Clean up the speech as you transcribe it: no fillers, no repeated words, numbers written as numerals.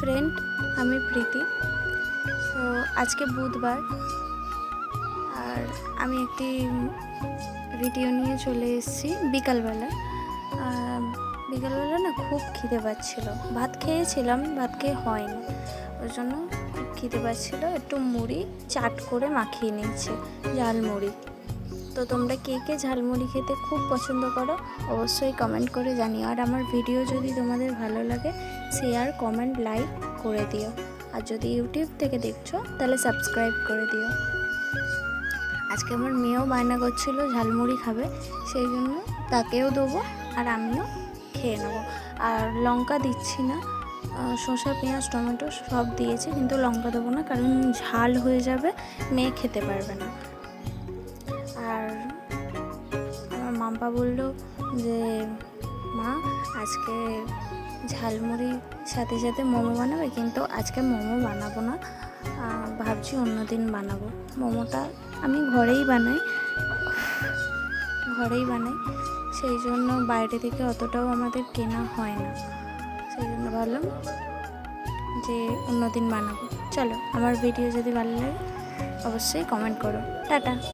Friend, আমি প্রীতি। তো আজকে বুধবার, আর আমি একটি ভিডিও নিয়ে চলে এসেছি বিকালবেলা। বিকালবেলা না খুব খিদে পাচ্ছিল, ভাত খেয়েছিলাম, ভাত খেয়ে হয়নি, ওই জন্য খুব খিদে পাচ্ছিলো। একটু মুড়ি চাট করে মাখিয়ে নিয়েছি, ঝালমুড়ি। তো তোমরা কে কে ঝালমুড়ি খেতে খুব পছন্দ করো অবশ্যই কমেন্ট করে জানিও। আর আমার ভিডিও যদি তোমাদের ভালো লাগে শেয়ার, কমেন্ট, লাইক করে দিও। আর যদি ইউটিউব থেকে দেখছো তাহলে সাবস্ক্রাইব করে দিও। আজকে আমার মেয়েও বায়না করছিল ঝালমুড়ি খাবে, সেই জন্য তাকেও দেবো আর আমিও খেয়ে নেবো। আর লঙ্কা দিচ্ছি না, শসা, পেঁয়াজ, টমেটো সব দিয়েছি, কিন্তু লঙ্কা দেবো না, কারণ ঝাল হয়ে যাবে, মেয়ে খেতে পারবে না। আর আমার মাম্পা বললো যে মা আজকে ঝালমুড়ির সাথে সাথে মোমো বানাবে, কিন্তু আজকে মোমো বানাবো না, ভাবছি অন্য দিন বানাবো। মোমোটা আমি ঘরেই বানাই, সেই জন্য বাইরে থেকে অতটাও আমাদের কেনা হয় না, সেই জন্য ভাবলাম যে অন্য দিন বানাবো। চলো, আমার ভিডিও যদি ভালো লাগে অবশ্যই কমেন্ট করো। টাটা।